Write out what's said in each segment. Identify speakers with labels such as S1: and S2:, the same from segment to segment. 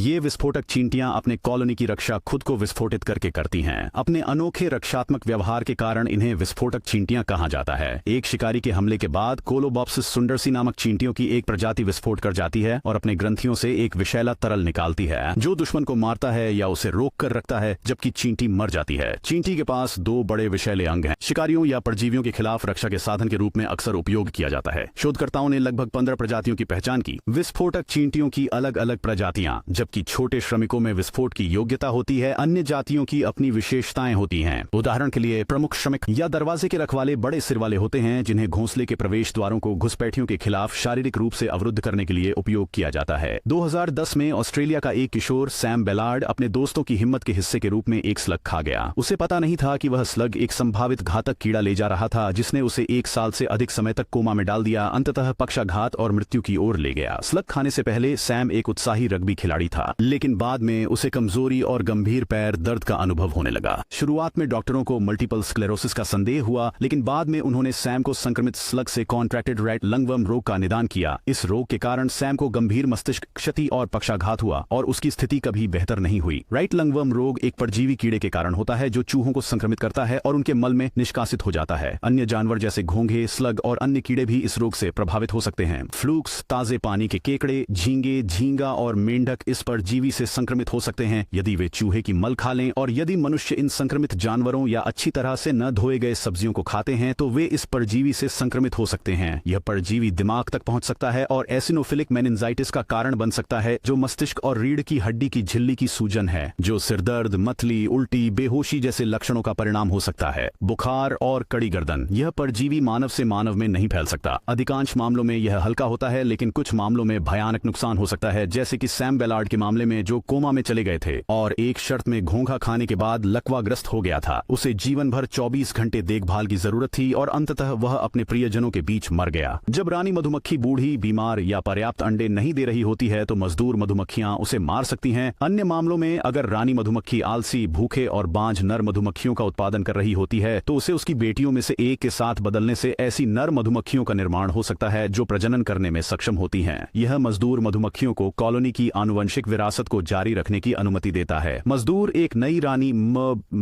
S1: ये विस्फोटक चींटियां अपने कॉलोनी की रक्षा खुद को विस्फोटित करके करती हैं। अपने अनोखे रक्षात्मक व्यवहार के कारण इन्हें विस्फोटक चींटियां कहा जाता है। एक शिकारी के हमले के बाद कोलोबॉप्सिस सुंडरसी नामक चींटियों की एक प्रजाति विस्फोट कर जाती है और अपने ग्रंथियों से एक विषैला तरल निकालती है जो दुश्मन को मारता है या उसे रोक कर रखता है, जबकि चींटी मर जाती है। चींटी के पास दो बड़े विषैले अंग हैं। शिकारियों या परजीवियों के खिलाफ रक्षा के साधन के रूप में अक्सर उपयोग किया जाता है। शोधकर्ताओं ने लगभग 15 प्रजातियों की पहचान की। विस्फोटक चींटियों की अलग अलग प्रजातियां, जबकि छोटे श्रमिकों में विस्फोट की योग्यता होती है, अन्य जातियों की अपनी विशेषताएं होती हैं। उदाहरण के लिए प्रमुख श्रमिक या दरवाजे के रखवाले बड़े सिर वाले होते हैं, जिन्हें घोंसले के प्रवेश द्वारों को घुसपैठियों के खिलाफ शारीरिक रूप से अवरुद्ध करने के लिए उपयोग किया जाता है। 2010 में ऑस्ट्रेलिया का एक किशोर सैम बेलार्ड अपने दोस्तों की हिम्मत के हिस्से के रूप में एक स्लग खा गया। उसे पता नहीं था कि वह स्लग एक संभावित घातक कीड़ा ले जा रहा था, जिसने उसे 1 साल से अधिक समय तक कोमा में डाल दिया, अंततः पक्षाघात और मृत्यु की ओर ले गया। स्लग खाने से पहले सैम एक उत्साही रग्बी खिलाड़ी था, लेकिन बाद में उसे कमजोरी और गंभीर पैर दर्द का अनुभव होने लगा। शुरुआत में डॉक्टरों को मल्टीपल स्क्लेरोसिस का संदेह हुआ, लेकिन बाद में उन्होंने सैम को संक्रमित स्लग से कॉन्ट्रैक्टेड राइट लंगवर्म रोग का निदान किया। इस रोग के कारण सैम को गंभीर मस्तिष्क क्षति और पक्षाघात हुआ और उसकी स्थिति कभी बेहतर नहीं हुई। राइट लंगवर्म रोग एक परजीवी कीड़े के कारण होता है जो चूहों को संक्रमित करता है और उनके मल में निष्कासित हो जाता है। अन्य जानवर जैसे घोंघे, स्लग और अन्य कीड़े भी इस रोग से प्रभावित हो सकते हैं। फ्लूक्स, ताजे पानी के केकड़े, झींगे, झींगा और मेंढक इस परजीवी से संक्रमित हो सकते हैं यदि वे चूहे की मल खा लें, और यदि मनुष्य इन संक्रमित जानवरों या अच्छी तरह से न धोए गए सब्जियों को खाते हैं तो वे इस परजीवी से संक्रमित हो सकते हैं। यह परजीवी दिमाग तक पहुंच सकता है और एसिनोफिलिक मेनिंजाइटिस का कारण बन सकता है, जो मस्तिष्क और रीढ़ की हड्डी की झिल्ली की सूजन है, जो सिरदर्द, मतली, उल्टी, बेहोशी जैसे लक्षणों का परिणाम हो सकता है। बुखार और कड़ी गर्दन, यह परजीवी मानव से मानव में नहीं फैल सकता। अधिकांश मामलों में यह हल्का होता है, लेकिन कुछ मामलों में भयानक नुकसान हो सकता है, जैसे कि सैम बेलार्ड के मामले में जो कोमा में चले गए थे और एक शर्त में घोंघा खाने के बाद लकवाग्रस्त हो गया था। उसे जीवन भर 24 घंटे देखभाल की जरूरत थी और अंततः वह अपने प्रियजनों के बीच मर गया। जब रानी मधुमक्खी बूढ़ी, बीमार या पर्याप्त अंडे नहीं दे रही होती है तो मजदूर मधुमक्खियां उसे मार सकती हैं। अन्य मामलों में अगर रानी मधुमक्खी आलसी, भूखे और बांझ नर मधुमक्खियों का उत्पादन कर रही होती है तो उसे उसकी बेटियों में से एक के साथ बदलने से ऐसी नर मधुमक्खियों का निर्माण हो सकता है जो प्रजनन करने में सक्षम होती हैं। यह मजदूर मधुमक्खियों को कॉलोनी की आनुवंशिक विरासत को जारी रखने की अनुमति देता है। मजदूर एक नई रानी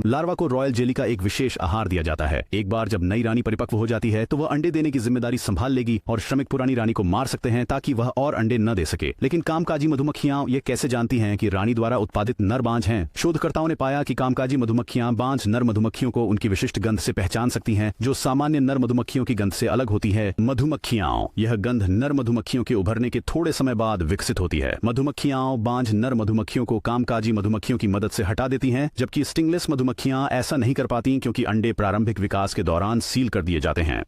S1: लार्वा को रॉयल जेली का एक विशेष आहार दिया जाता है। एक बार जब नई रानी परिपक्व हो जाती है तो वह अंडे देने की जिम्मेदारी संभाल लेगी और श्रमिक पुरानी रानी को मार सकते हैं ताकि वह और अंडे न दे सके। लेकिन कामकाजी मधुमक्खियां ये कैसे जानती हैं कि रानी द्वारा उत्पादित नर बांझ हैं? शोधकर्ताओं ने पाया कि कामकाजी मधुमक्खियां बांझ नर मधुमक्खियों को उनकी विशिष्ट गंध से पहचान सकती हैं, जो सामान्य नर मधुमक्खियों की गंध से अलग होती है। मधुमक्खियां, यह गंध नर मधुमक्खियों के उभरने के थोड़े समय बाद विकसित होती है। मधुमक्खियां बांझ नर मधुमक्खियों को कामकाजी मधुमक्खियों की मदद से हटा देती हैं, जबकि स्टिंगलेस मधुमक्खियां ऐसा नहीं कर पाती क्योंकि अंडे प्रारंभिक विकास के दौरान सील कर दिए जाते हैं।